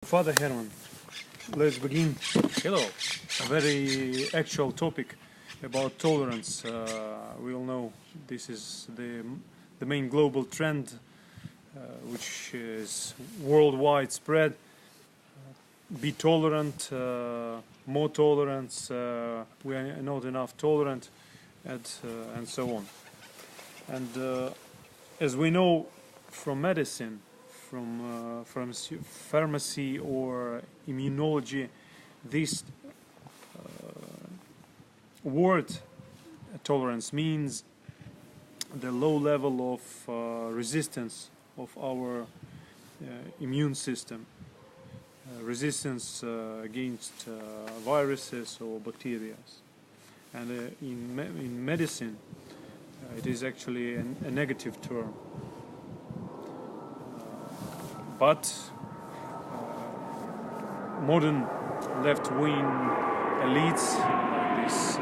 Father Herman, let's begin. Hello. A very actual topic about tolerance. We all know this is the main global trend, which is worldwide spread. Be tolerant, more tolerance. We are not enough tolerant, and so on. And as we know from medicine, from pharmacy or immunology, this word tolerance means the low level of resistance of our immune system, resistance against viruses or bacteria. And in medicine, it is actually a negative term. But modern left-wing elites, like this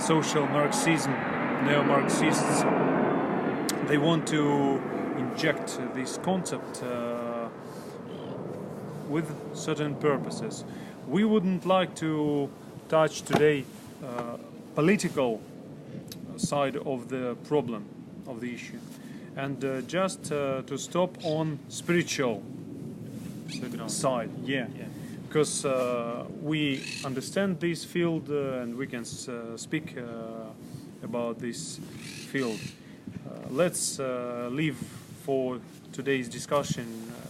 social Marxism, neo-Marxists, they want to inject this concept with certain purposes. We wouldn't like to touch today political side of the problem, of the issue, and just to stop on spiritual side, because we understand this field and we can speak about this field. Let's leave for today's discussion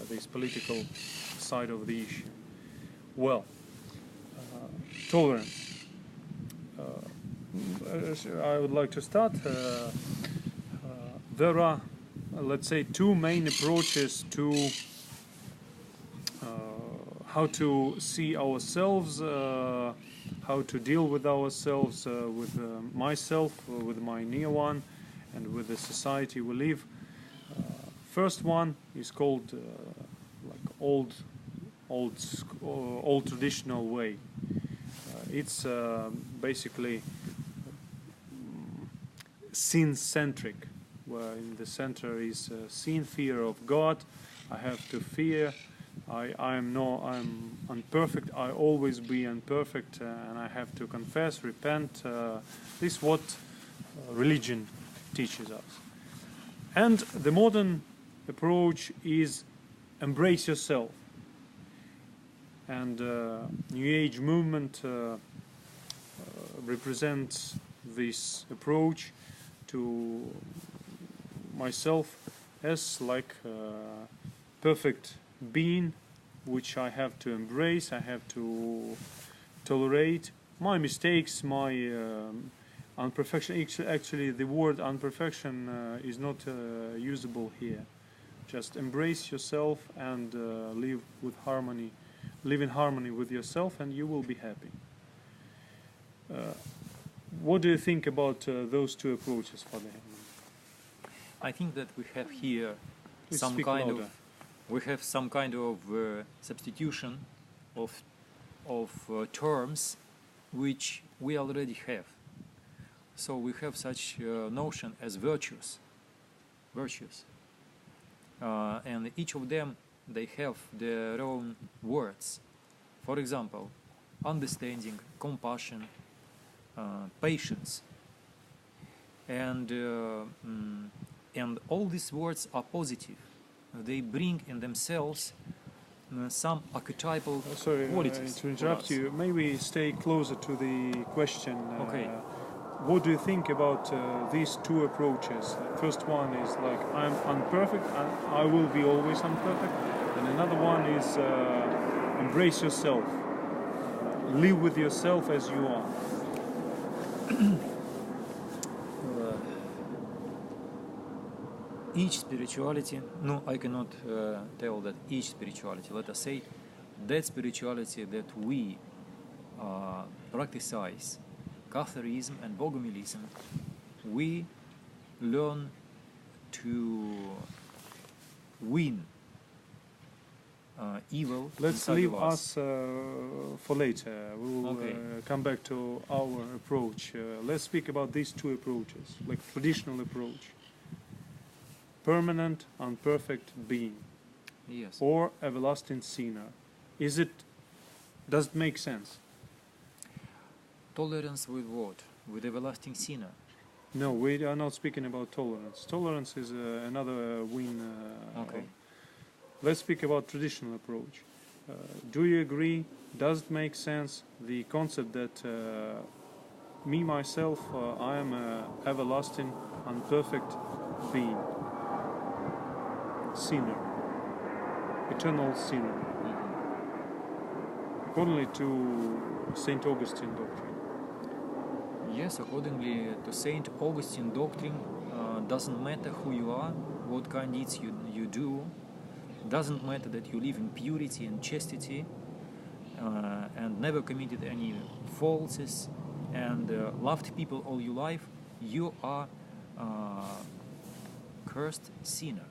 this political side of the issue. Well, tolerance. I would like to start. There are, let's say, two main approaches to how to see ourselves, how to deal with ourselves, with myself, with my near one, and with the society we live. First one is called like old traditional way. It's basically sin-centric, where in the center is sin, fear of God. I have to fear. I'm imperfect. I always be imperfect, and I have to confess, repent. This is what religion teaches us. And the modern approach is embrace yourself. And New Age movement represents this approach to myself as like a perfect being, which I have to embrace, I have to tolerate my mistakes, my imperfection. Actually, the word imperfection is not usable here. Just embrace yourself and live with harmony. Live in harmony with yourself, and you will be happy. What do you think about those two approaches, Father? I think that we have here Please some speak kind louder. of substitution of terms which we already have. So we have such notion as virtues, and each of them, they have their own words. For example, understanding, compassion, patience, and all these words are positive. They bring in themselves some archetypal qualities. To interrupt you, maybe stay closer to the question. Okay. What do you think about these two approaches? First one is like, I'm imperfect and I will be always imperfect. And another one is embrace yourself. Live with yourself as you are. Each spirituality, no, I cannot tell that each spirituality, let us say that spirituality that we practice, Catharism and Bogomilism, we learn to win evil. Let's leave us for later. We will come back to our approach. Let's speak about these two approaches, like traditional approach. Permanent, imperfect being. Yes. Or everlasting sinner. Does it make sense? Tolerance with what? With everlasting sinner. No, we are not speaking about tolerance. Tolerance is another win. Okay. Let's speak about traditional approach. Do you agree? Does it make sense, the concept that me myself, I am a everlasting, unperfect being, sinner, eternal sinner, accordingly to Saint Augustine doctrine? Yes, accordingly to Saint Augustine doctrine, doesn't matter who you are, what kind deeds you do, doesn't matter that you live in purity and chastity, and never committed any faults, and loved people all your life, you are cursed sinner,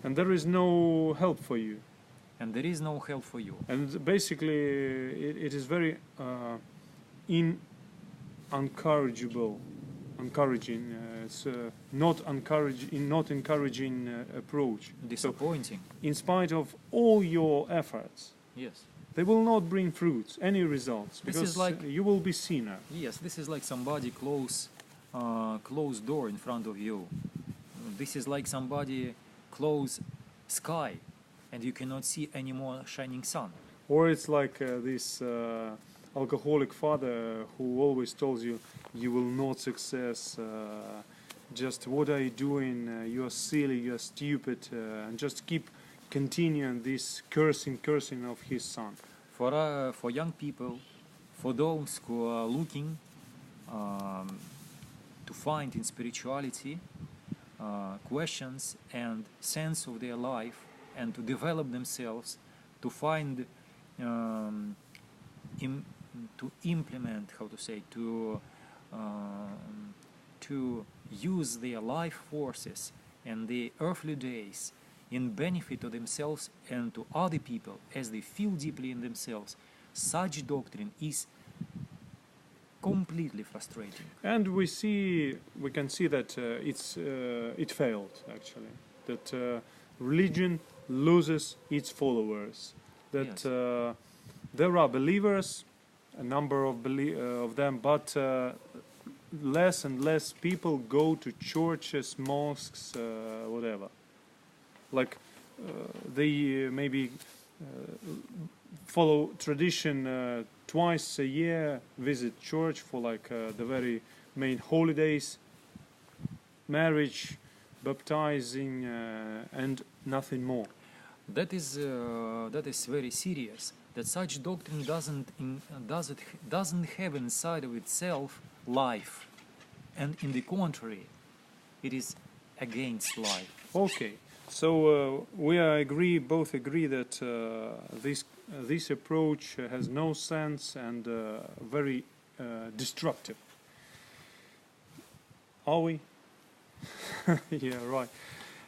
And there is no help for you. and there is no help for you. And basically, it is very encouraging. It's not encouraging approach. Disappointing. So, in spite of all your efforts, Yes. they will not bring fruits, any results, This because is like- you will be sinner. Yes, this is like somebody close door in front of you. This is like somebody close sky, and you cannot see any more shining sun. Or it's like this alcoholic father who always tells you, you will not success. Just what are you doing? You are silly. You are stupid, and just keep continuing this cursing of his son. For young people, for those who are looking to find in spirituality questions and sense of their life, and to develop themselves, to find to implement, to use their life forces and their earthly days in benefit to themselves and to other people as they feel deeply in themselves. Such doctrine is completely frustrating. And we can see that it failed actually. That religion loses its followers. That Yes. There are believers, a number of them, but less and less people go to churches, mosques, whatever. Like they maybe follow tradition twice a year, visit church for like the very main holidays, marriage, baptizing, and nothing more. That is very serious. That such doctrine doesn't have inside of itself life, and in the contrary, it is against life. Okay, so we both agree that this approach has no sense and very destructive. Are we? Yeah, right.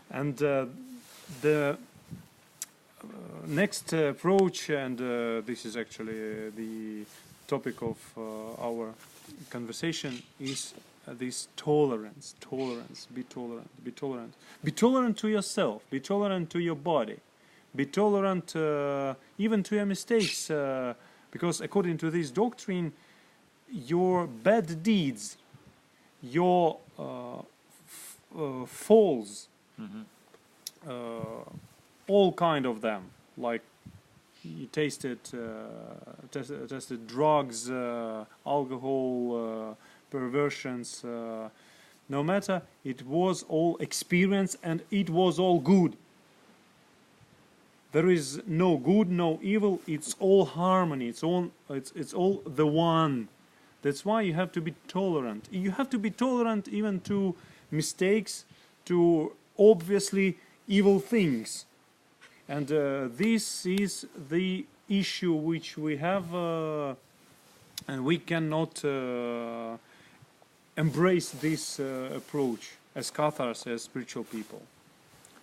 And the next approach, and this is actually the topic of our conversation, is this tolerance. Be tolerant. Be tolerant to yourself. Be tolerant to your body. Be tolerant even to your mistakes, because according to this doctrine, your bad deeds, your falls, all kind of them, like you tested drugs, alcohol, perversions, no matter, it was all experience and it was all good. There is no good, no evil, it's all harmony, it's all the one. That's why you have to be tolerant. You have to be tolerant even to mistakes, to obviously evil things. And this is the issue which we have, and we cannot embrace this approach as Cathars, as spiritual people.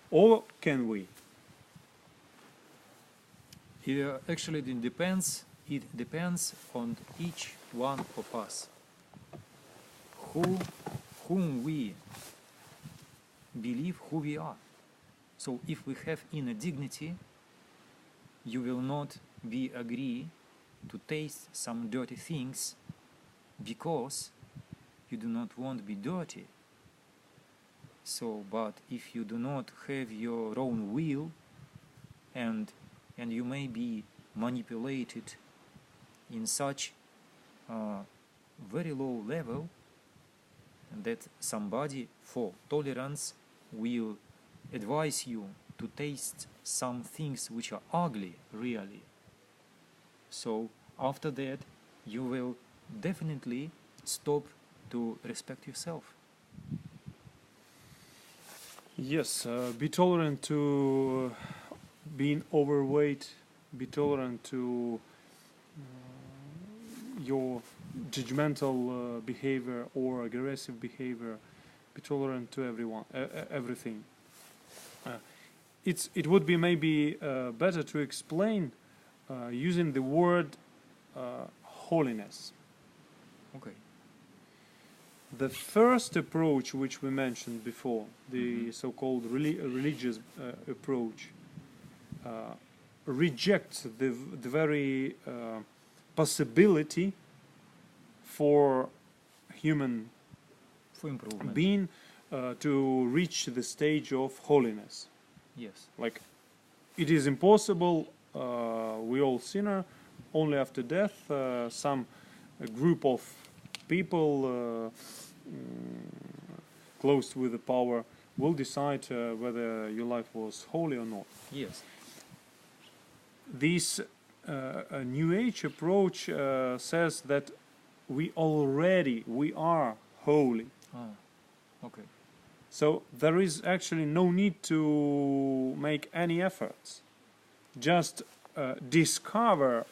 Or can we? Actually, it depends on each one of us, whom we believe who we are. So if we have inner dignity, you will not be agree to taste some dirty things because you do not want to be dirty. So, but if you do not have your own will, and you may be manipulated in such very low level that somebody for tolerance will advise you to taste some things which are ugly, really. So after that, you will definitely stop to respect yourself. Yes, be tolerant to being overweight, be tolerant to your judgmental behavior or aggressive behavior, be tolerant to everyone, everything. It would be maybe better to explain using the word holiness. Okay. The first approach which we mentioned before, the so-called religious approach, rejects the very possibility for human For improvement. being to reach the stage of holiness. Yes. Like, it is impossible, we all sinner, only after death some group of people close with the power will decide whether your life was holy or not. Yes. This New Age approach says that we are holy. Ah. Okay. So there is actually no need to make any efforts. Just discover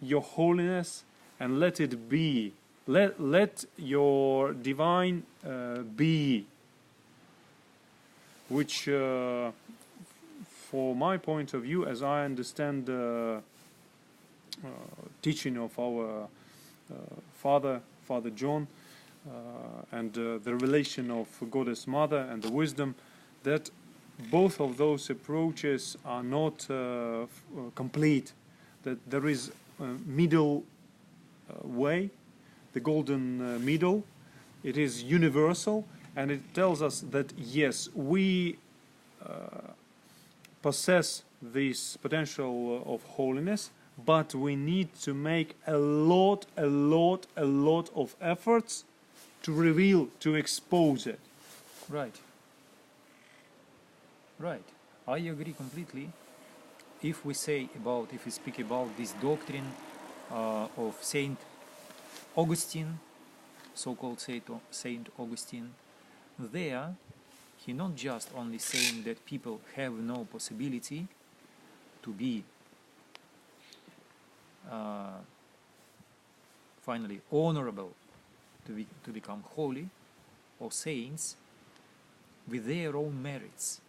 your holiness and let it be. Let your divine be, which for my point of view, as I understand the teaching of our Father John, and the revelation of Goddess Mother and the wisdom, that both of those approaches are not complete, that there is a middle way, the golden middle. It is universal, and it tells us that yes, we possess this potential of holiness, but we need to make a lot of efforts to reveal, to expose it. Right. Right. I agree completely. If we speak about this doctrine of Saint Augustine, so-called Saint Augustine, there he not just only saying that people have no possibility to be finally honorable, to become holy or saints with their own merits.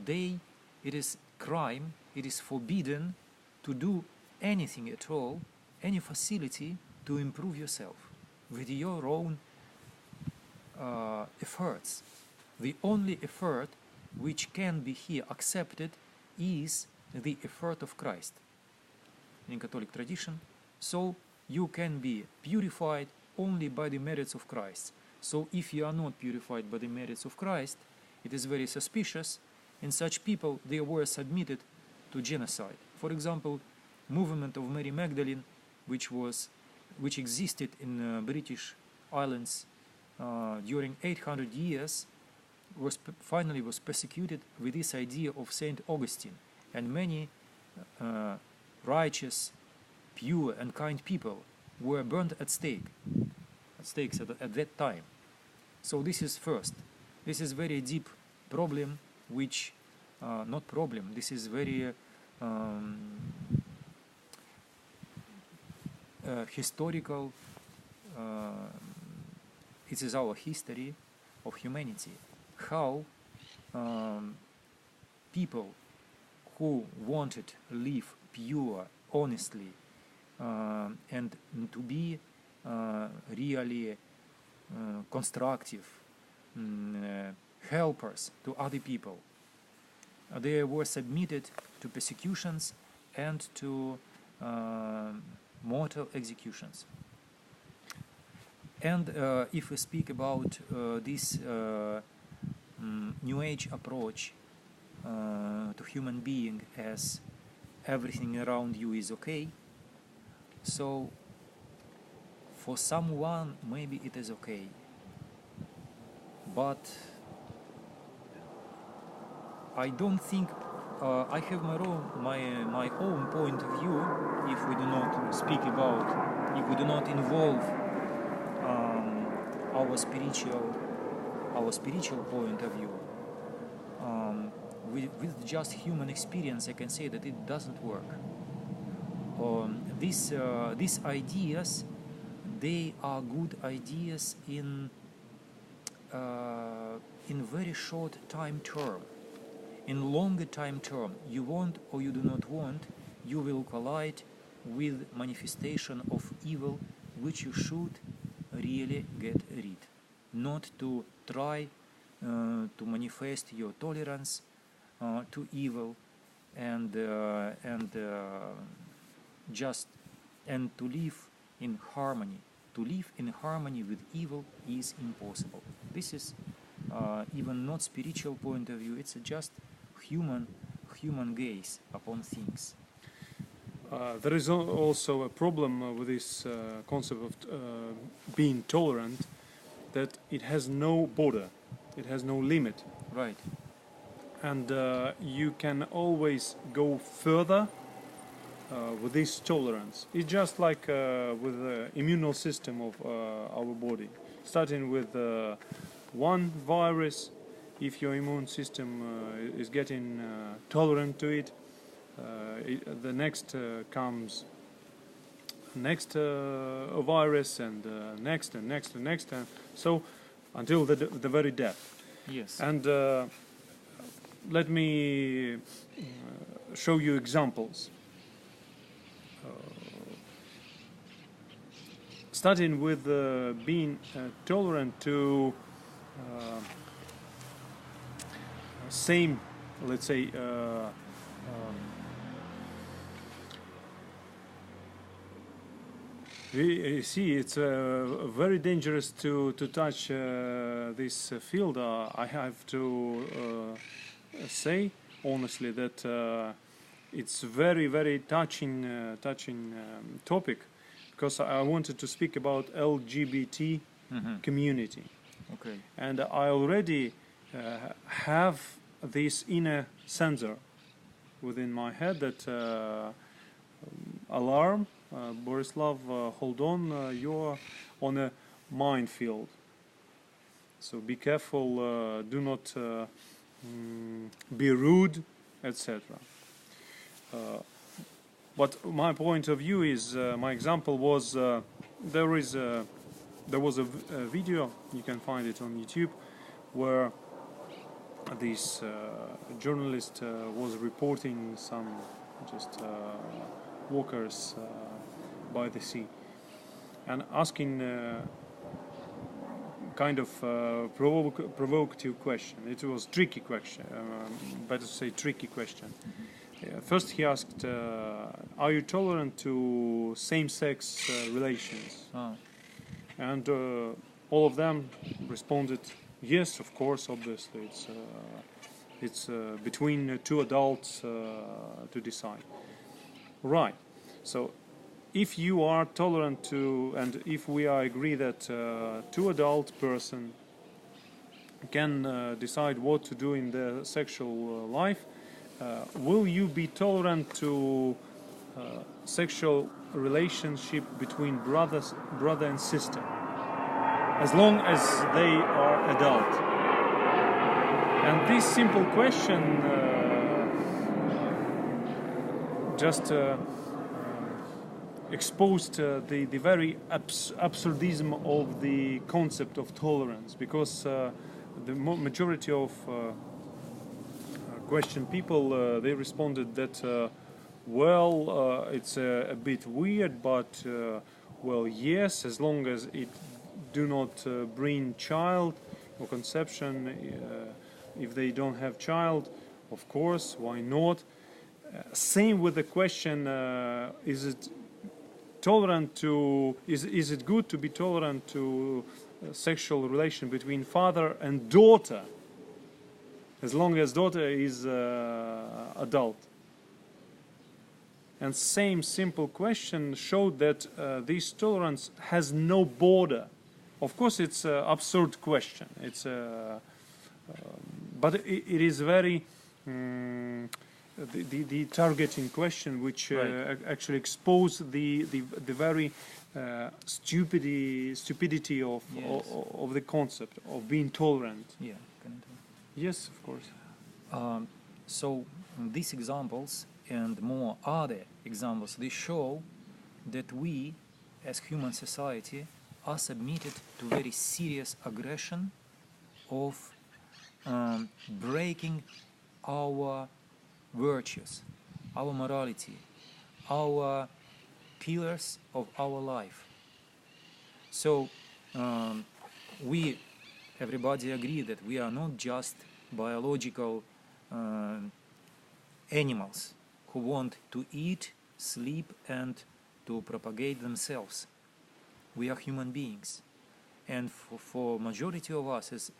It is crime, it is forbidden to do anything at all, any facility to improve yourself with your own efforts. The only effort which can be here accepted is the effort of Christ in Catholic tradition. So you can be purified only by the merits of Christ. So if you are not purified by the merits of Christ, it is very suspicious, and such people, they were submitted to genocide. For example, movement of Mary Magdalene, which existed in British Islands during 800 years, finally was persecuted with this idea of Saint Augustine, and many righteous, pure and kind people were burned at stakes at that time. So this is first. This is very deep problem, which not problem. This is very historical. It is our history of humanity. How people who wanted to live pure, honestly, and to be really constructive helpers to other people, they were submitted to persecutions and to mortal executions. And if we speak about this New Age approach to human being as everything around you is okay, so for someone maybe it is okay, but I don't think I have my own point of view. If we do not speak about, if we do not involve our spiritual point of view, with just human experience, I can say that it doesn't work. These ideas, they are good ideas in very short time term. In longer time term, you want or you do not want, you will collide with manifestation of evil, which you should really get rid. Not to try to manifest your tolerance to evil and to live in harmony. To live in harmony with evil is impossible. This is even not spiritual point of view. It's just human gaze upon things. There is also a problem with this concept of being tolerant, that it has no border, it has no limit. Right. And you can always go further with this tolerance. It's just like with the immune system of our body. Starting with one virus, if your immune system is getting tolerant to it, the next comes next virus, and next and next and next, and so until the very death. Yes. And let me show you examples. Starting with being tolerant to same, let's say, you see, it's very dangerous to touch this field. I have to say honestly that it's very touching topic, because I wanted to speak about LGBT community. Okay. And I already have this inner sensor within my head that alarm, Borislav, hold on, you're on a minefield. So be careful, do not be rude, etc. But my point of view is, my example was, there was a video, you can find it on YouTube, where this journalist was reporting some just walkers by the sea, and asking kind of provocative question. It was tricky question, better say tricky question. First he asked, are you tolerant to same-sex relations? Oh. And all of them responded, yes, of course, obviously. It's between two adults to decide. Right. So if you are tolerant to, and if we agree that two adult person can decide what to do in their sexual life, will you be tolerant to sexual relationship between brother and sister, as long as they are adult? And this simple question just exposed the very absurdism of the concept of tolerance, because the majority of question people, they responded that well, it's a bit weird, but well, yes, as long as it do not bring child or conception, if they don't have child, of course, why not? Same with the question: is it tolerant to? Is it good to be tolerant to sexual relation between father and daughter, as long as daughter is adult? And same simple question showed that this tolerance has no border. Of course, it's an absurd question. It's but it is very the targeting question, which actually expose the very stupidity of the concept of being tolerant. Yeah. Yes, of course. So these examples and more other examples, they show that we as human society are submitted to very serious aggression of breaking our virtues, our morality, our pillars of our life. So everybody agree that we are not just biological animals who want to eat, sleep, and to propagate themselves. We are human beings. And for majority of us, it's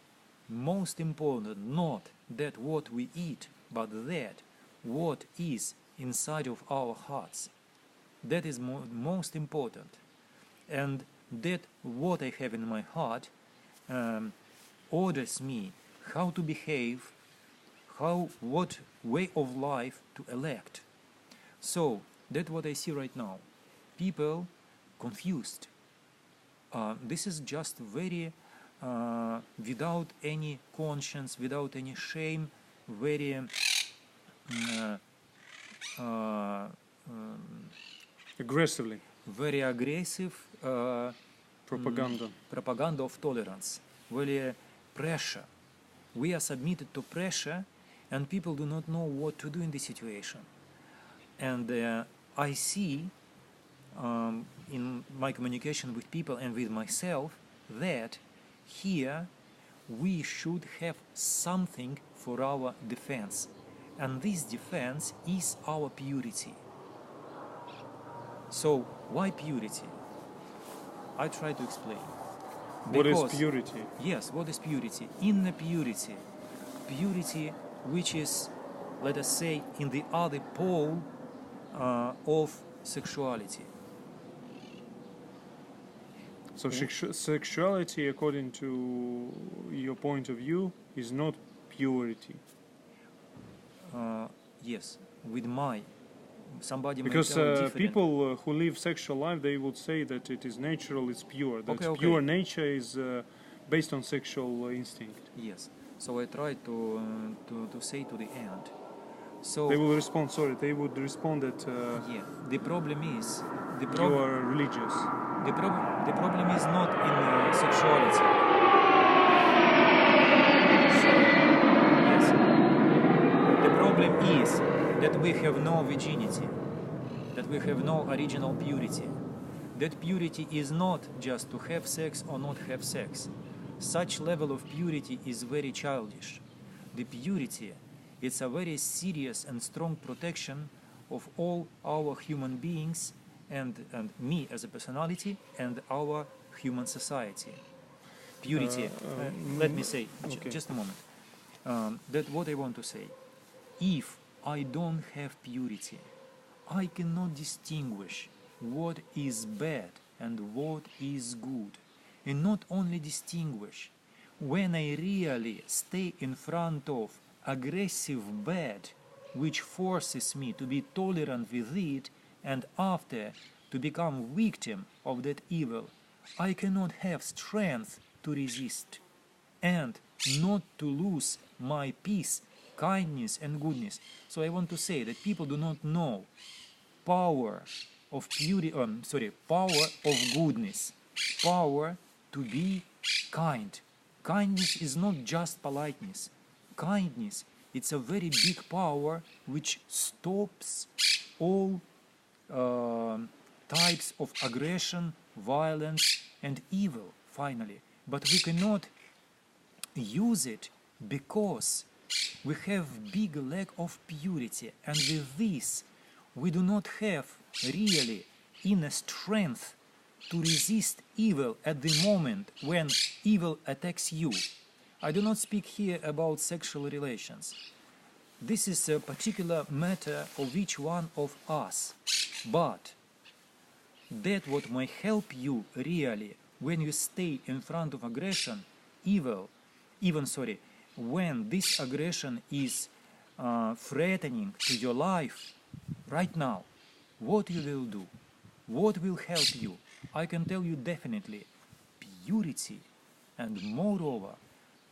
most important not that what we eat, but that what is inside of our hearts. That is most important. And that what I have in my heart orders me how to behave, what way of life to elect. So that's what I see right now. People confused. This is just very without any conscience, without any shame, very aggressively. Very aggressive propaganda of tolerance, very pressure. We are submitted to pressure, and people do not know what to do in this situation. And I see in my communication with people and with myself that here we should have something for our defense. And this defense is our purity. So, why purity? I try to explain. What is purity? Yes, what is purity? Inner purity. Purity which is, let us say, in the other pole of sexuality. So sexuality, according to your point of view, is not purity. Yes, with my somebody because may tell people who live sexual life, they would say that it is natural, it's pure. That pure nature is based on sexual instinct. Yes. So I try to say to the end. So they will respond. Sorry, they would respond that. Yeah. The problem is you are religious. The problem is not in sexuality. So, yes. The problem is that we have no virginity, that we have no original purity. That purity is not just to have sex or not have sex. Such level of purity is very childish. The purity, it's a very serious and strong protection of all our human beings and me as a personality and our human society. Purity, let me say, just a moment. That's what I want to say. If I don't have purity, I cannot distinguish what is bad and what is good. And not only distinguish, when I really stay in front of aggressive bad, which forces me to be tolerant with it, and after to become victim of that evil, I cannot have strength to resist and not to lose my peace, kindness and goodness. So I want to say that people do not know power of power of goodness, power to be kind. Kindness is not just politeness. Kindness, it's a very big power which stops all types of aggression, violence and evil, finally. But we cannot use it because we have big lack of purity, and with this we do not have really inner strength to resist evil at the moment when evil attacks you. I do not speak here about sexual relations. This is a particular matter of each one of us. But that what may help you really when you stay in front of aggression, when this aggression is threatening to your life right now, what you will do, what will help you, I can tell you definitely, purity. And moreover,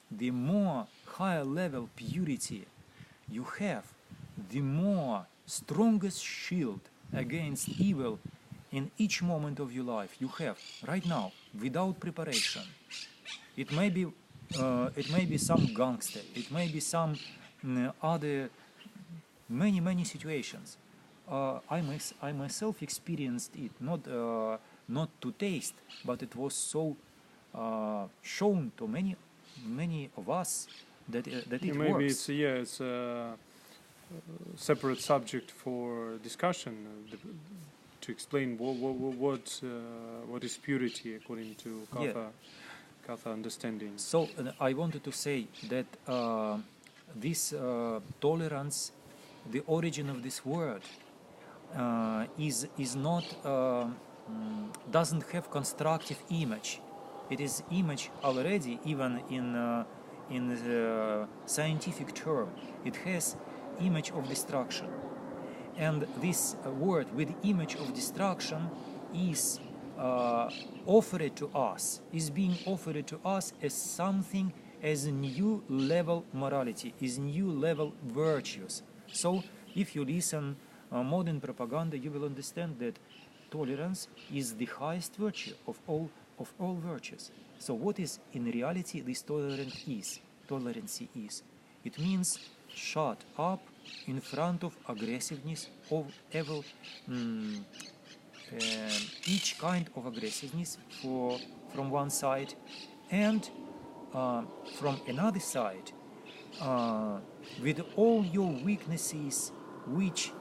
the more higher level purity you have, the more strongest shield against evil in each moment of your life you have right now, without preparation. It may be some gangster, it may be some other many situations. I myself experienced it, not to taste, but it was so shown to many of us that it Maybe works. it's a separate subject for discussion to explain what is purity according to Cathar understanding. So I wanted to say that this tolerance, the origin of this word, is not doesn't have constructive image. It is image already, even in the scientific term. It has image of destruction, and this word with image of destruction is offered to us, is being offered to us as something, as a new level morality, is new level virtues. So if you listen modern propaganda, you will understand that tolerance is the highest virtue of all virtues. So what is in reality this tolerancy is? It means shut up in front of aggressiveness of evil, each kind of aggressiveness from one side, and from another side, with all your weaknesses which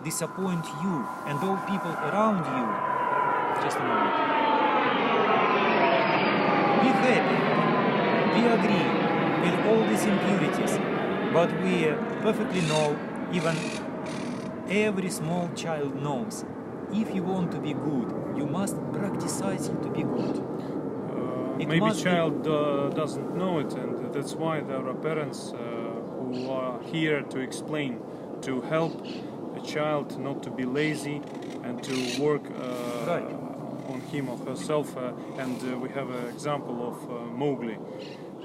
disappoint you and all people around you. Just a moment. Be happy, we agree with all these impurities, but we perfectly know, even every small child knows, if you want to be good, you must practice to be good. Maybe child doesn't know it, and that's why there are parents who are here to explain, to help a child not to be lazy and to work on him or herself. And we have an example of Mowgli,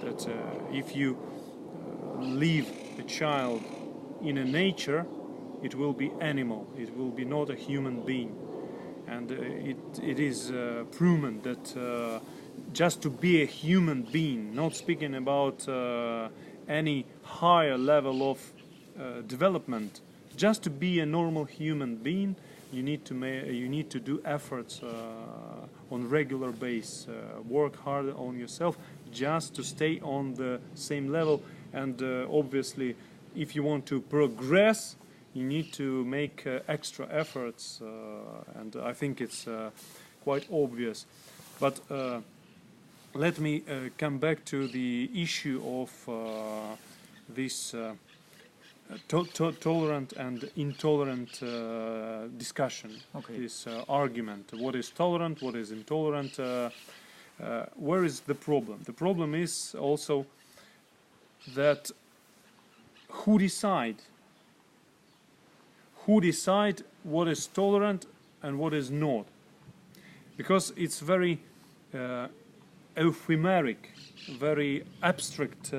that if you leave a child in a nature, it will be animal, it will be not a human being. And it is proven that just to be a human being, not speaking about any higher level of development, just to be a normal human being, you need to do efforts on regular basis, work hard on yourself just to stay on the same level. And obviously, if you want to progress, you need to make extra efforts, and I think it's quite obvious. But let me come back to the issue of this tolerant and intolerant discussion, this argument. What is tolerant, what is intolerant? Where is the problem? The problem is also that who decide what is tolerant and what is not, because it's very ephemeric, very abstract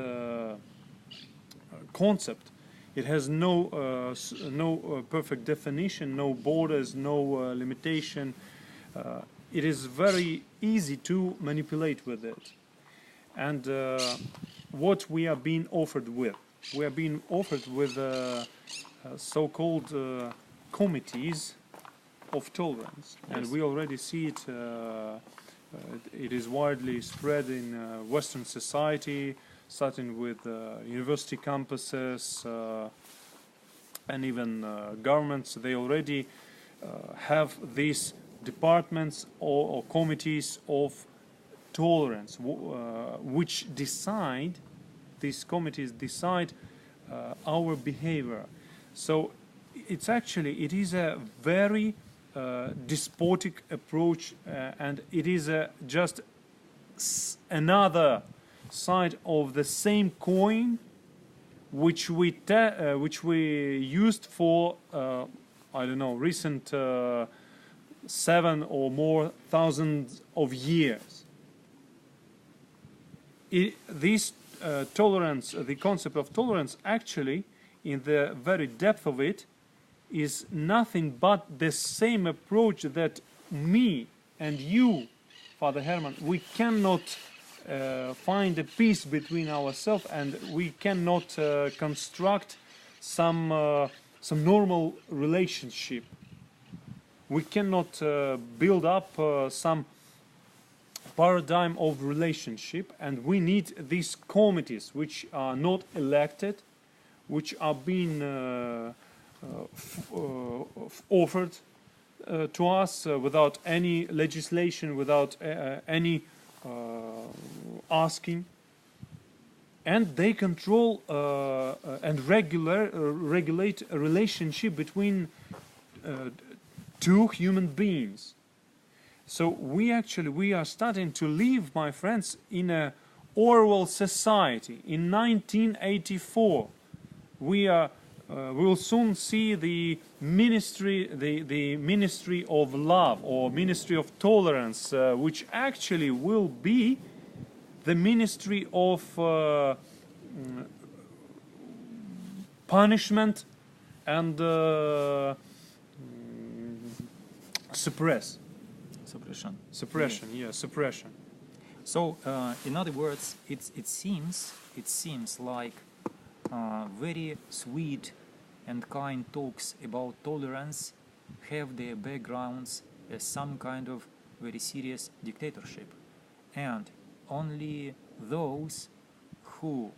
concept. It has no perfect definition, no borders, no limitation. It is very easy to manipulate with it. And what we are being offered with? We are being offered with so-called committees of tolerance, yes. And we already see it. It is widely spread in Western society. starting with university campuses and even governments. They already have these departments or committees of tolerance, which decide, these committees decide our behavior. So it's actually, it is a very despotic approach, and it is just another side of the same coin which we used for I don't know, recent 7 or more thousands of years. This tolerance, the concept of tolerance, actually, in the very depth of it, is nothing but the same approach that me and you, Father Herman, we cannot find a peace between ourselves, and we cannot construct some normal relationship. We cannot build up some paradigm of relationship, and we need these committees which are not elected, which are being offered to us without any legislation, without any asking, and they control and regulate a relationship between two human beings. So we are starting to live, my friends, in a Orwell society. In 1984, we will soon see the ministry of love, or ministry of tolerance, which actually will be the ministry of punishment and suppression. Yeah, suppression. So, in other words, it seems like very sweet and kind talks about tolerance have their backgrounds as some kind of very serious dictatorship, and only those who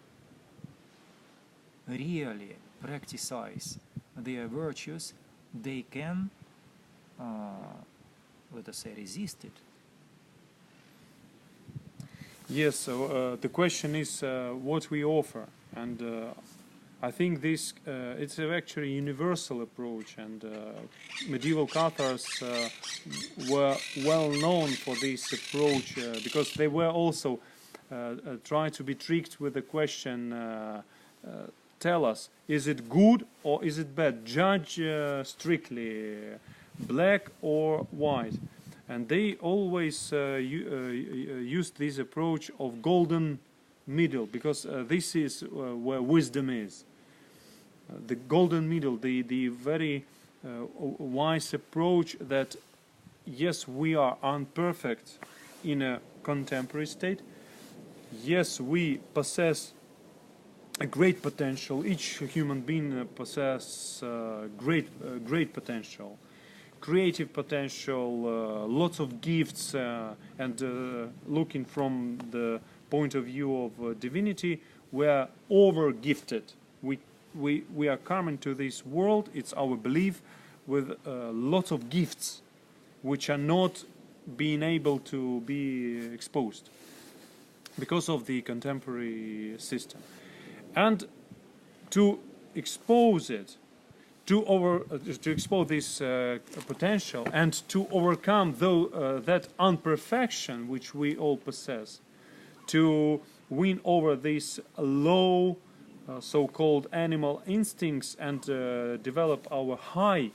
really practice their virtues, they can, let us say, resist it. Yes, so the question is what we offer, and I think this it's actually a universal approach, and medieval Cathars were well known for this approach because they were also trying to be tricked with the question, tell us, is it good or is it bad? Judge strictly, black or white. And they always used this approach of golden middle, because this is where wisdom is. The golden middle, the very wise approach that, yes, we are imperfect in a contemporary state. Yes, we possess a great potential. Each human being possesses great potential. Creative potential, lots of gifts, and looking from the point of view of divinity, we are over-gifted. We are coming to this world, it's our belief, with lots of gifts which are not being able to be exposed because of the contemporary system. And to expose it, to expose this potential, and to overcome that imperfection which we all possess, to win over these low so-called animal instincts and develop our high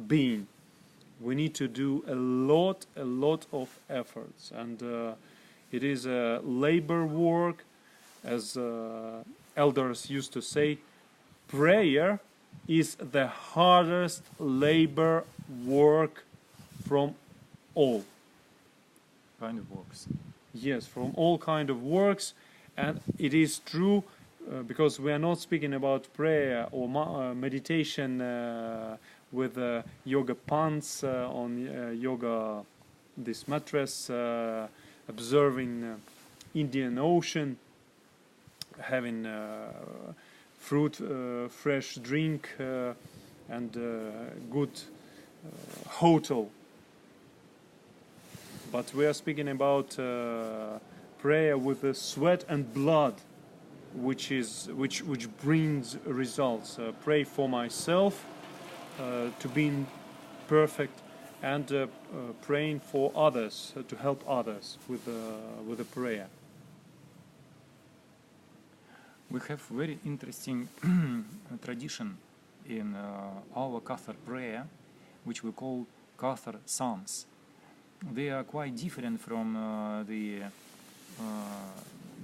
being, we need to do a lot of efforts, and it is a labor work, as elders used to say. Prayer is the hardest labor work from all kind of works. Yes, from all kind of works, and it is true because we are not speaking about prayer or meditation with yoga pants on yoga this mattress, observing Indian Ocean, having fruit, fresh drink, and good hotel. But we are speaking about prayer with the sweat and blood, which brings results. Pray for myself to be perfect, and praying for others to help others with the prayer. We have very interesting tradition in our Cathar prayer, which we call Cathar Psalms. They are quite different from the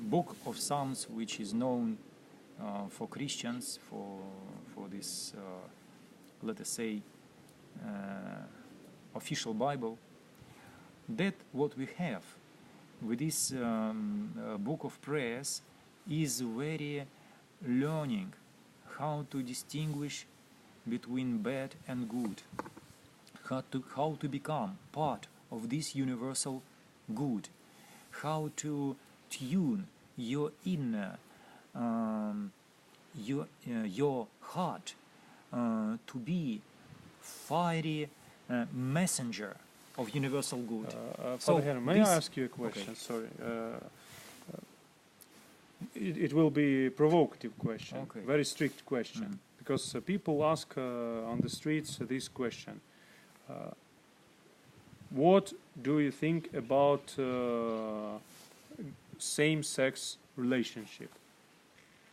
book of Psalms, which is known for Christians, for this, let us say, official Bible. That what we have with this book of prayers is very learning how to distinguish between bad and good, how to become part of this universal good, how to tune your inner, your heart to be fiery messenger of universal good. Father Henry, may I ask you a question? Okay. Sorry. It will be a provocative question, Okay. very strict question, because people ask on the streets this question. What do you think about same-sex relationship,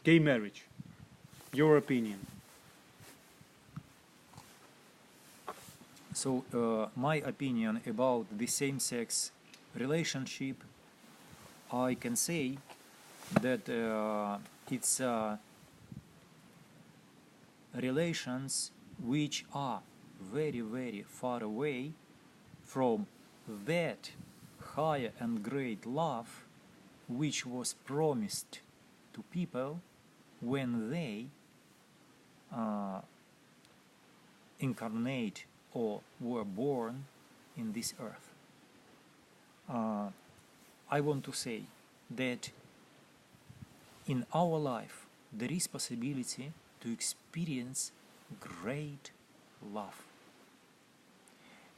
gay marriage? Your opinion? So my opinion about the same-sex relationship, I can say that it's relations which are very, very far away from that higher and great love which was promised to people when they incarnate or were born in this earth. I want to say that in our life there is possibility to experience great love,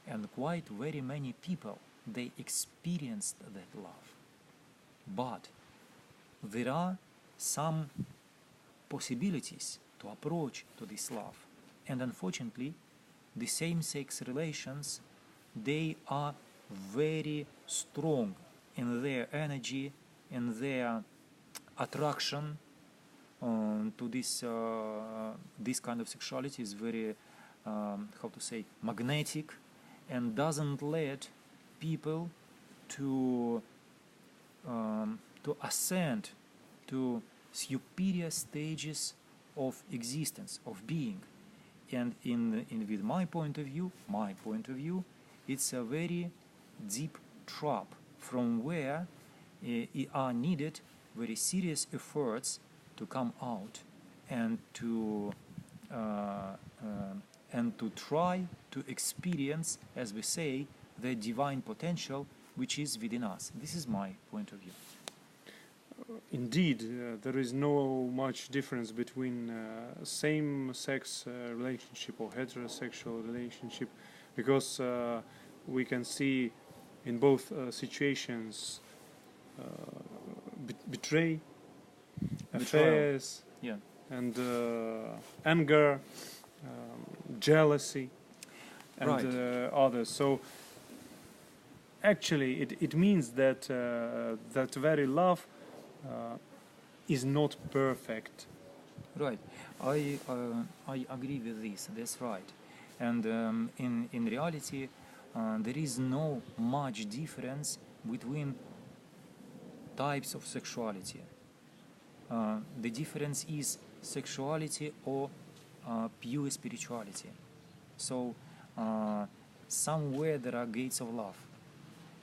and quite very many people, they experienced that love, but there are some possibilities to approach to this love, and unfortunately the same-sex relations, they are very strong in their energy, in their attraction to this kind of sexuality is very, how to say, magnetic, and doesn't let people to ascend to superior stages of existence, of being. And in with my point of view, it's a very deep trap from where are needed very serious efforts to come out and to try to experience, as we say, the divine potential which is within us. This is my point of view. Indeed, there is no much difference between same-sex relationship or heterosexual relationship, because we can see in both situations betray, affairs, Yeah. and anger, jealousy, and Right. others. So actually, it means that that very love is not perfect. Right. I agree with this. That's right. And in reality, there is no much difference between types of sexuality. The difference is sexuality or pure spirituality. So somewhere there are gates of love,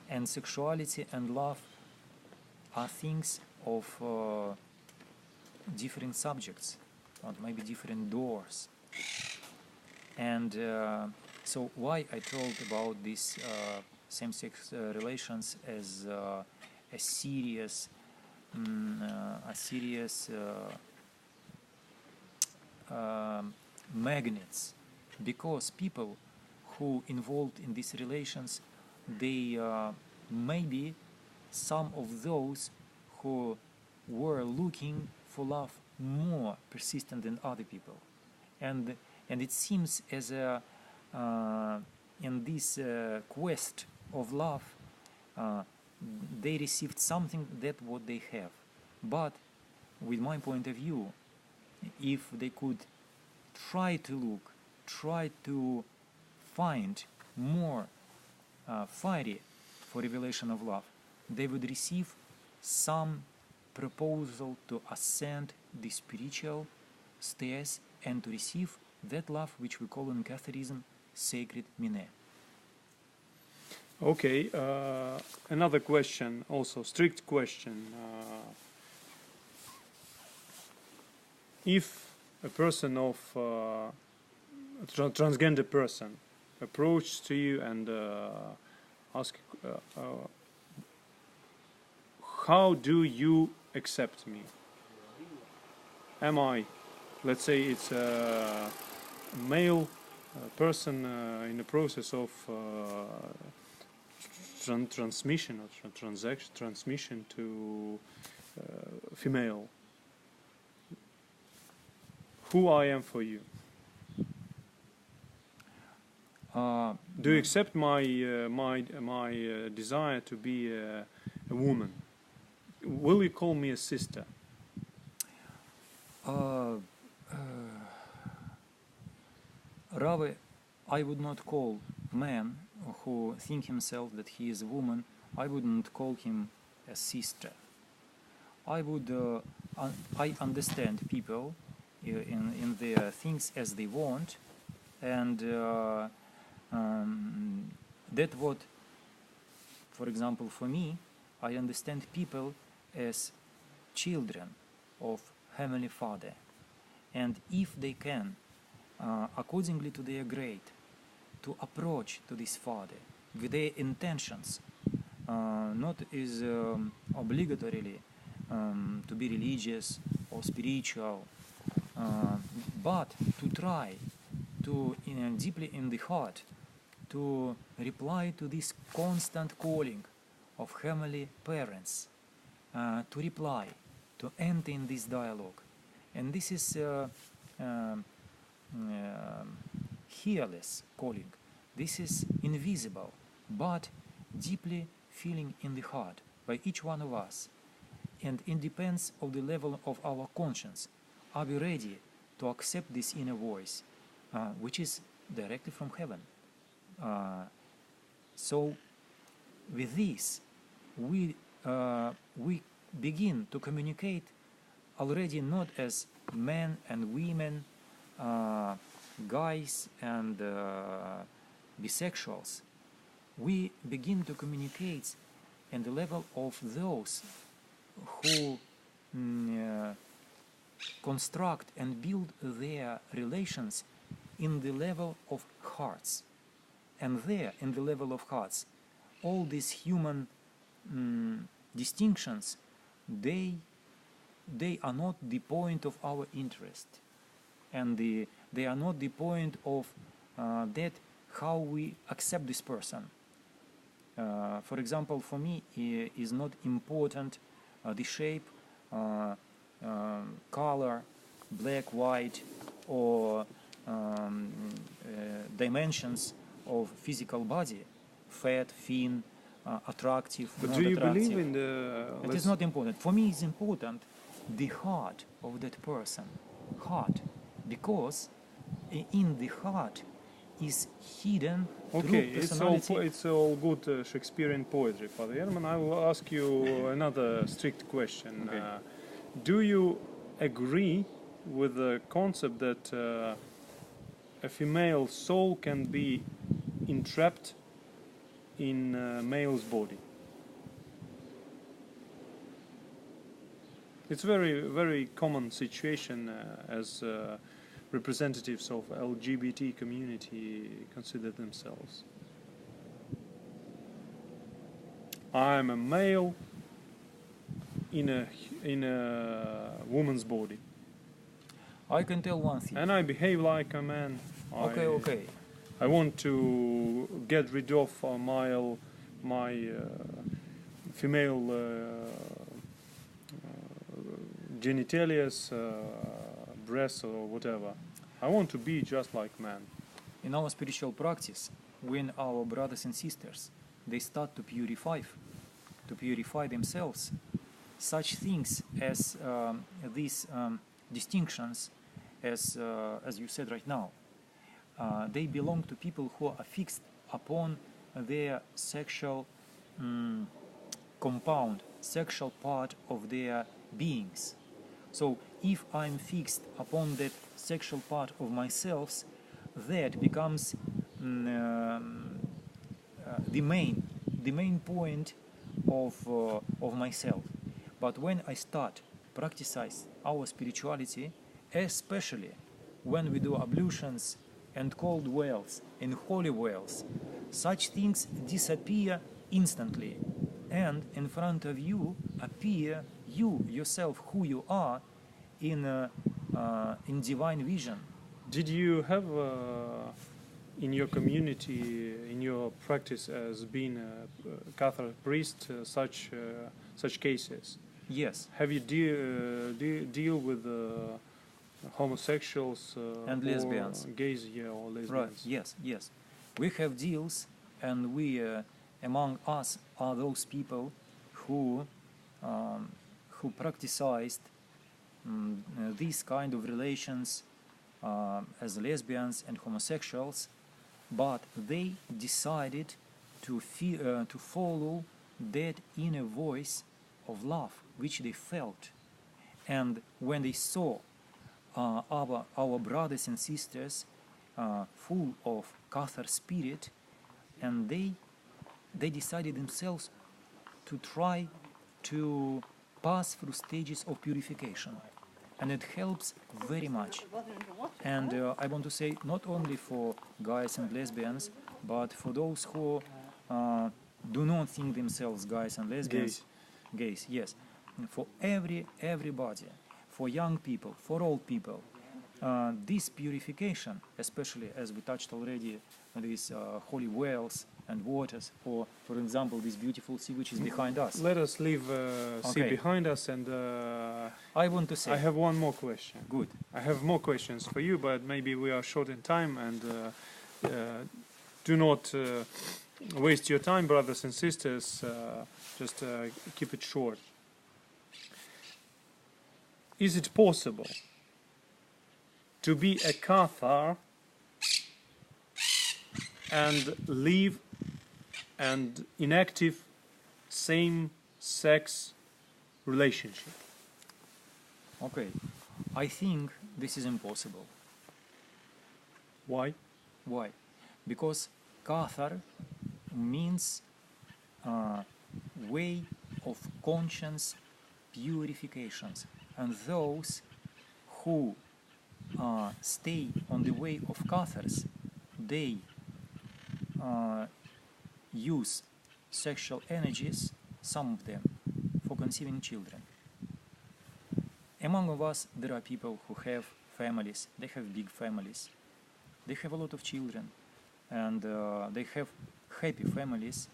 and sexuality and love are things of different subjects, or maybe different doors. And so why I told about these same-sex relations as a serious a serious magnets, because people who involved in these relations, they maybe some of those who were looking for love more persistent than other people, and it seems as a in this quest of love, they received something that what they have. But with my point of view, if they could try to look, try to find more fiery for revelation of love, they would receive some proposal to ascend the spiritual stairs and to receive that love which we call in Catharism sacred mineh. Okay, another question, also strict question. If a person of a transgender person approaches to you and asks, how do you accept me? Am I, let's say it's a male person in the process of transmission or transmission to female. Who I am for you? Do you accept my desire to be a woman? Will you call me a sister? Rather, I would not call man who think himself that he is a woman, I wouldn't call him a sister. I would I understand people in their things as they want, and that what, for example, for me, I understand people as children of Heavenly Father, and if they can, accordingly to their grade, to approach to this Father with their intentions, not is obligatorily to be religious or spiritual, but to try to deeply in the heart to reply to this constant calling of heavenly parents, to reply, to enter in this dialogue. And this is hearless calling. This is invisible, but deeply feeling in the heart by each one of us. And it depends on the level of our conscience. Are we ready to accept this inner voice, which is directly from heaven? So with this, we begin to communicate already not as men and women, guys and bisexuals. We begin to communicate in the level of those who construct and build their relations in the level of hearts. And there, in the level of hearts, all these human distinctions, they are not the point of our interest, and they are not the point of that how we accept this person. For example, for me, is not important the shape, color, black, white, or dimensions of physical body, fat, thin, attractive, but not do you attractive. believe in the... It is not important. For me, it's important the heart of that person. Heart. Because in the heart is hidden Okay, true personality. it's all good Shakespearean poetry, Father Herman. I will ask you another strict question. Okay. Do you agree with the concept that a female soul can be entrapped in a male's body? It's a very, very common situation as representatives of LGBT community consider themselves. I'm a male, in a woman's body, I can tell one thing. and I behave like a man. Okay. I want to get rid of my female genitalias, breasts or whatever. I want to be just like man. In our spiritual practice, when our brothers and sisters they start to purify themselves, such things as these distinctions, as you said right now, they belong to people who are fixed upon their sexual compound, sexual part of their beings. So if I'm fixed upon that sexual part of myself, that becomes the main point of myself. But when I start practicing our spirituality, especially when we do ablutions and cold wells and holy wells, such things disappear instantly, and in front of you appear you yourself, who you are in divine vision. Did you have in your community, in your practice as being a Cathar priest, such cases? Yes. Have you deal with homosexuals and lesbians, gays, or lesbians? Right. Yes. We have deals, and we among us are those people who practiced these kind of relations as lesbians and homosexuals, but they decided to follow that inner voice of love which they felt, and when they saw our brothers and sisters full of Cathar spirit, and they decided themselves to try to pass through stages of purification, and it helps very much. And I want to say, not only for guys and lesbians, but for those who do not think themselves guys and lesbians, gays, yes, for everybody, for young people, for old people, this purification, especially as we touched already, these holy wells and waters, or for example this beautiful sea which is behind us. Let us leave sea behind us, and I want to say, I have one more question. Good. I have more questions for you, but maybe we are short in time, and do not waste your time, brothers and sisters. Just keep it short. Is it possible to be a Cathar and live an inactive same-sex relationship? Okay, I think this is impossible. Why? Why? Because Cathar means way of conscience purifications, and those who stay on the way of Cathars, they use sexual energies, some of them, for conceiving children. Among of us, there are people who have families, they have big families, they have a lot of children, and they have happy families,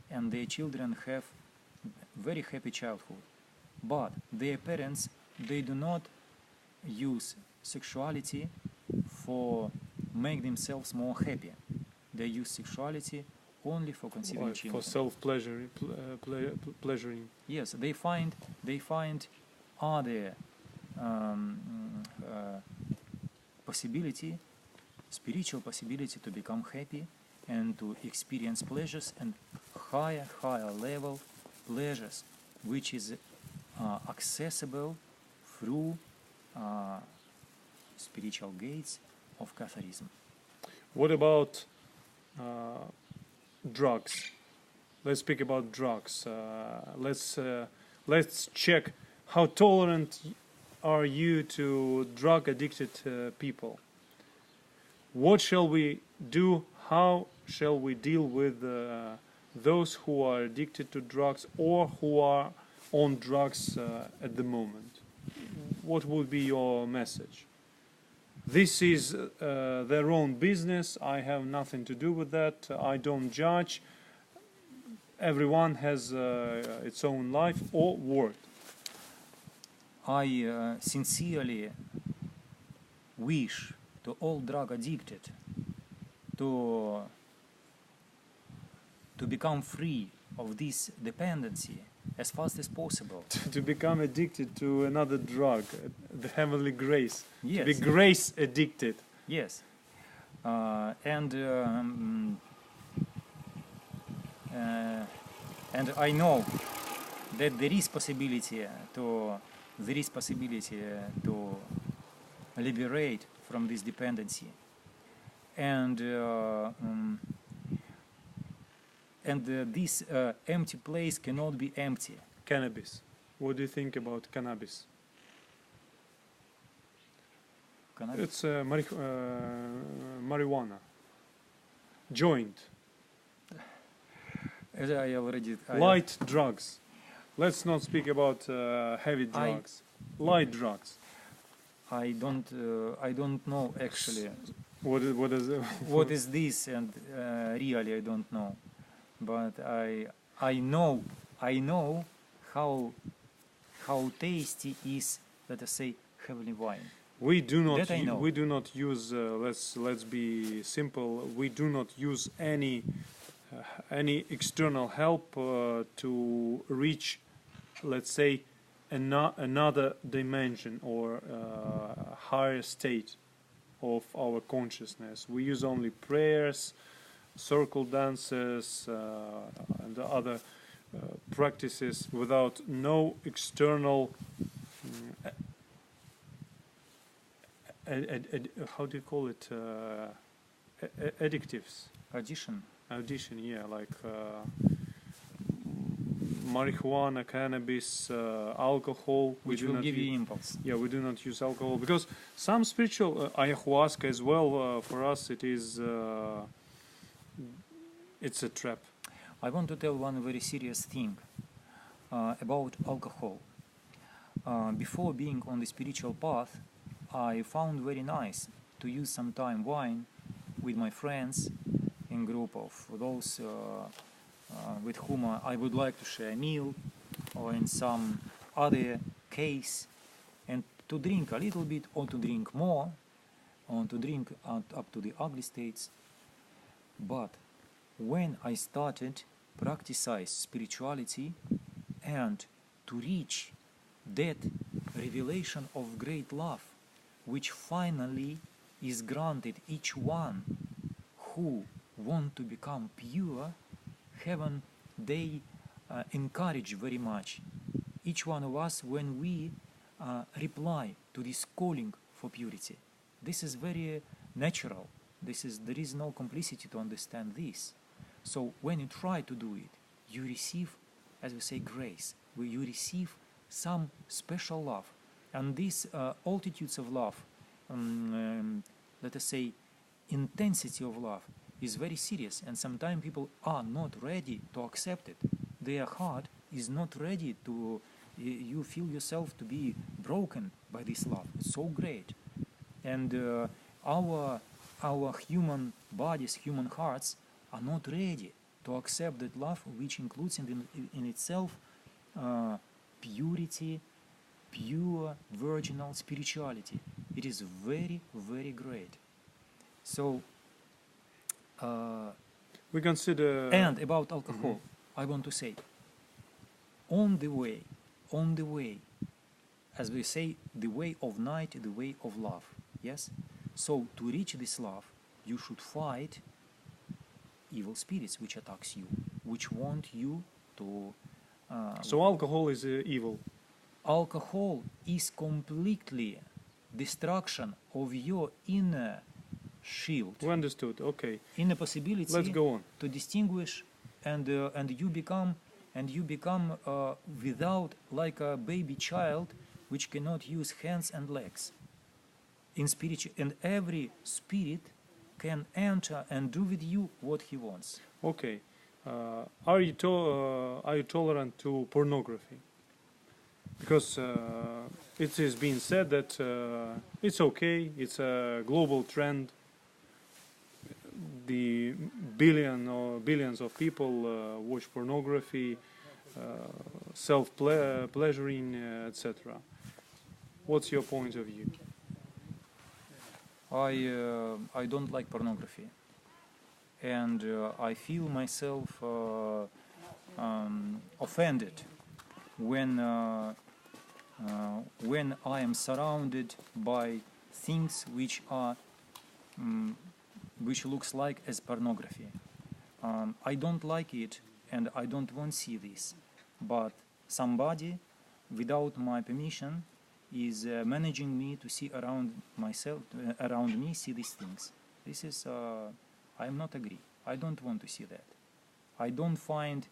and their children have very happy childhood. But their parents, they do not use sexuality for make themselves more happy. They use sexuality only for conceiving children. For self-pleasuring. Pleasuring. Yes, they find other possibility, spiritual possibility to become happy and to experience pleasures, and higher level pleasures, which is accessible through spiritual gates of Catharism. What about drugs? Let's speak about drugs. Let's check how tolerant are you to drug-addicted people. What shall we do? How shall we deal with those who are addicted to drugs, or who are on drugs at the moment, what would be your message? This is their own business. I have nothing to do with that. I don't judge. Everyone has its own life or work. I sincerely wish to all drug addicted to become free of this dependency as fast as possible. To become addicted to another drug, the heavenly grace. Yes. To be grace addicted. Yes. And I know that there is possibility to liberate from this dependency, and this empty place cannot be empty. Cannabis. What do you think about cannabis? Cannabis? It's marijuana. Joint. As I already Light drugs. Let's not speak about heavy drugs. Light drugs. I don't know actually What is it? what is this, and really I don't know, but I know how tasty is, let us say, heavenly wine. We do not. That I know. We do not use. Let's be simple. We do not use any external help to reach, let's say, another dimension or higher state of our consciousness. We use only prayers, circle dances, and other practices without no external how do you call it, addictives. Addition, yeah, like marijuana, cannabis, alcohol. Which will give you impulse. Yeah, we do not use alcohol because some spiritual ayahuasca as well. For us, it's a trap. I want to tell one very serious thing about alcohol. Before being on the spiritual path, I found very nice to use sometime wine with my friends in group of those with whom I would like to share a meal, or in some other case, and to drink a little bit or to drink more, or to drink up to the ugly states. But when I started practice spirituality and to reach that revelation of great love, which finally is granted each one who want to become pure, heaven, they encourage very much each one of us when we reply to this calling for purity. This is very natural. There is no complicity to understand this. So when you try to do it, you receive, as we say, grace. You receive some special love. And these altitudes of love, let us say, intensity of love, is very serious, and sometimes people are not ready to accept it. Their heart is not ready to. You feel yourself to be broken by this love. It's so great, and our human bodies, human hearts, are not ready to accept that love, which includes in itself purity, pure virginal spirituality. It is very, very great. So. We consider. And about alcohol, I want to say, on the way, as we say, the way of night, the way of love. Yes. So to reach this love, you should fight evil spirits which attacks you, which want you to. So alcohol is evil. Alcohol is completely destruction of your inner shield. We understood. Okay. In a possibility. Let's go on. To distinguish, and you become without, like a baby child, which cannot use hands and legs. In spirit, and every spirit can enter and do with you what he wants. Okay. Are you tolerant to pornography? because it is being said that it's okay, it's a global trend. The billions of people watch pornography, self-pleasuring, etc. What's your point of view? I don't like pornography, and I feel myself offended when I am surrounded by things which are which looks like as pornography. I don't like it, and I don't want to see this. But somebody, without my permission, is managing me to see around myself, around me, see these things. This is, I am not agree. I don't want to see that. I don't find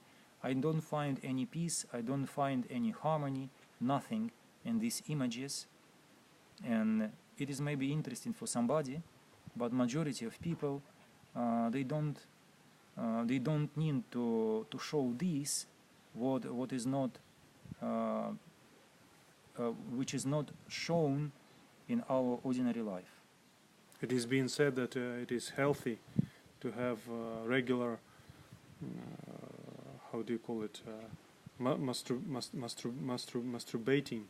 any peace. I don't find any harmony. Nothing in these images. And it is maybe interesting for somebody, but majority of people, they don't need to show this what is not which is not shown in our ordinary life. It is being said that it is healthy to have regular, how do you call it, masturbating,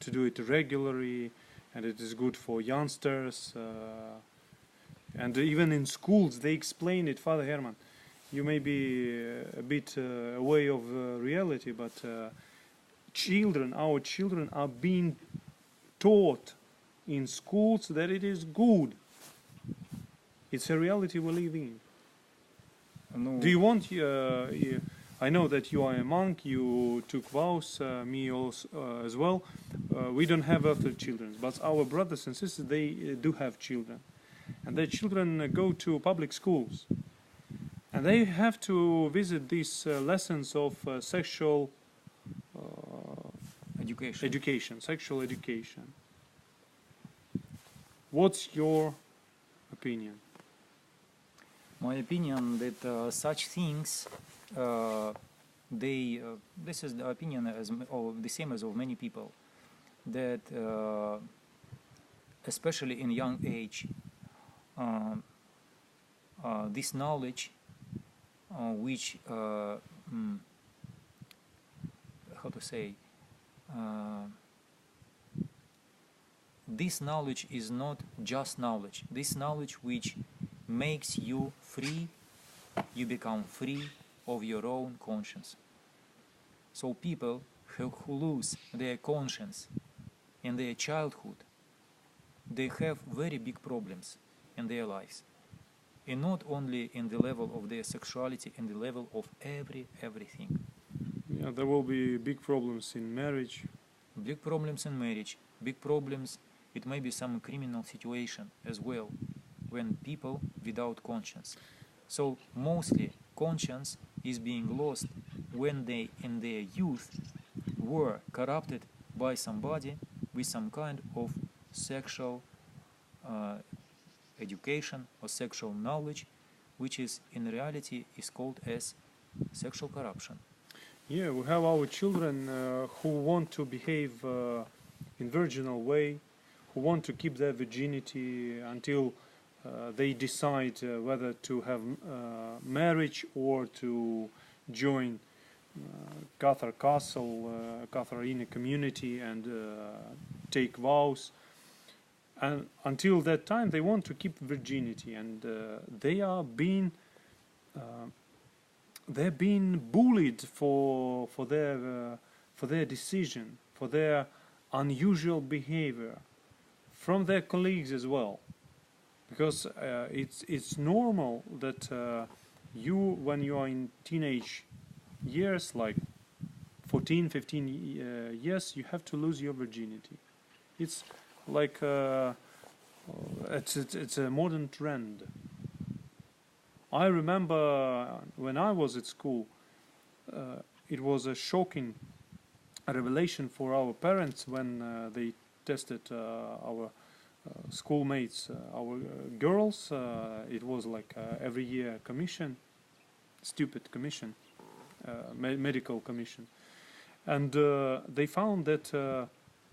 to do it regularly, and it is good for youngsters. And even in schools they explain it. Father Herman, you may be a bit away of reality, but our children are being taught in schools that it is good. It's a reality we live in. No. Do you want, I know that you are a monk, you took vows, me also as well. We don't have earthly children, but our brothers and sisters, they do have children. And their children go to public schools. And they have to visit these lessons of sexual sexual education. What's your opinion? My opinion that such things, this is the opinion of the same as of many people, that especially in young age, this knowledge, which how to say, this knowledge is not just knowledge. This knowledge which makes you free, you become free of your own conscience. So people who lose their conscience in their childhood, they have very big problems in their lives. And not only in the level of their sexuality, in the level of everything. Yeah, there will be big problems in marriage. Big problems in marriage, big problems, it may be some criminal situation as well, when people without conscience. So mostly conscience is being lost when they in their youth were corrupted by somebody with some kind of sexual education or sexual knowledge, which is in reality is called as sexual corruption. Yeah, we have our children who want to behave in virginal way, who want to keep their virginity until they decide whether to have marriage or to join Cathar castle, Cathar inner community, and take vows. And until that time, they want to keep virginity, and they are being they're being bullied for their decision, for their unusual behavior from their colleagues as well, because it's normal that you, when you are in teenage years, like 14, 15 years, you have to lose your virginity. It's like it's a modern trend. I remember when I was at school, it was a shocking revelation for our parents when they tested our schoolmates, our girls. It was like every year commission, stupid commission, medical commission. And they found that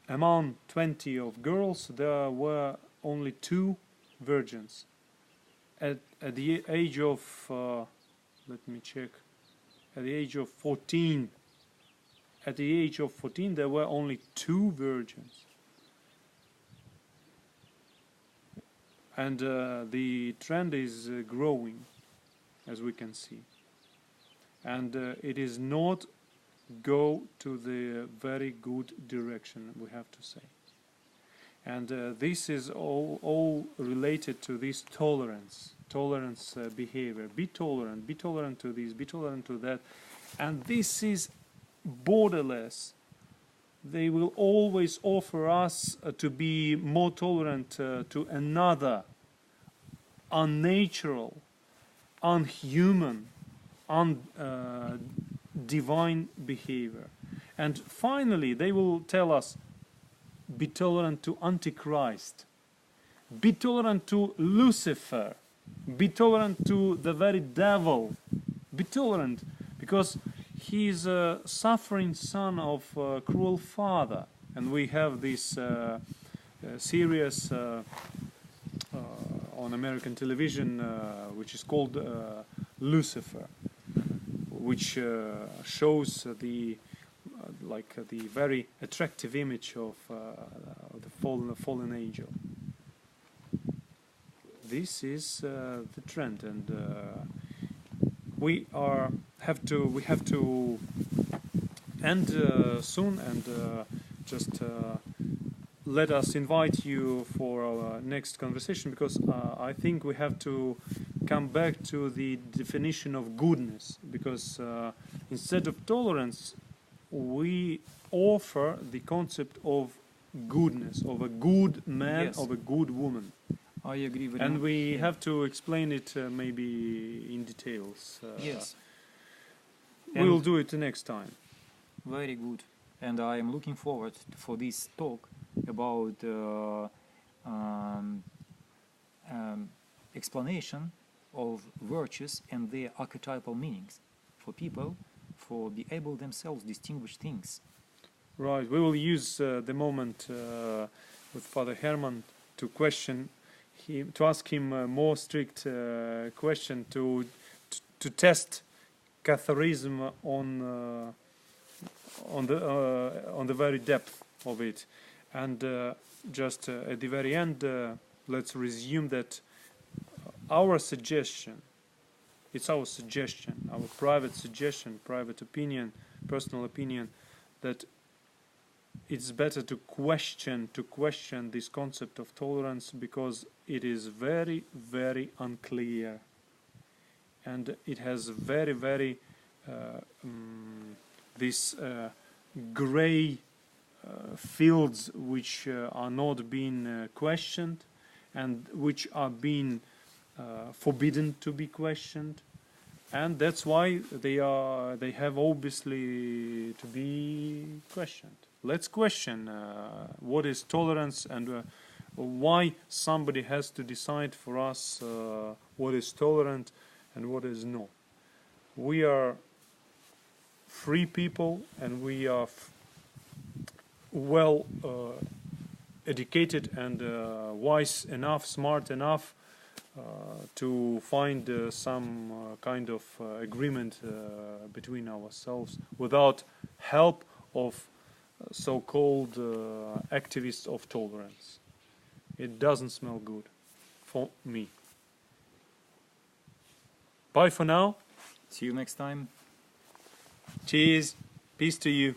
among 20 of girls there were only 2 virgins. At the age of, let me check, at the age of 14, there were only 2 virgins. And the trend is growing, as we can see. And it is not go to the very good direction, we have to say. And this is all related to this tolerance behavior. Be tolerant to this, be tolerant to that. And this is borderless. They will always offer us to be more tolerant to another unnatural, unhuman, divine behavior. And finally they will tell us, be tolerant to Antichrist, be tolerant to Lucifer, be tolerant to the very devil, be tolerant because he is a suffering son of a cruel father. And we have this series on American television which is called Lucifer, which shows the the very attractive image of the fallen angel. This is the trend, and we have to end soon, and just let us invite you for our next conversation, because I think we have to come back to the definition of goodness, because instead of tolerance we offer the concept of goodness, of a good man, Yes. of a good woman. I agree with And you. we have to explain it maybe in details. Yes, We will And- do it next time. very good. And I am looking forward for this talk about explanation of virtues and their archetypal meanings for people, for be able themselves distinguish things. Right, we will use the moment with Father Herman to question him, to ask him a more strict question, to test Catharism on the very depth of it. And just at the very end, let's resume that our suggestion, it's our suggestion, our private suggestion, private opinion, personal opinion, that it's better to question this concept of tolerance, because it is very, very unclear, and it has very, very this gray fields which are not being questioned, and which are being forbidden to be questioned. And that's why they have obviously to be questioned. Let's question what is tolerance, and why somebody has to decide for us what is tolerant and what is not. We are free people, and we are well educated and wise enough, smart enough to find some kind of agreement between ourselves without help of so-called activists of tolerance. It doesn't smell good for me. Bye for now. See you next time. Cheers. Peace to you.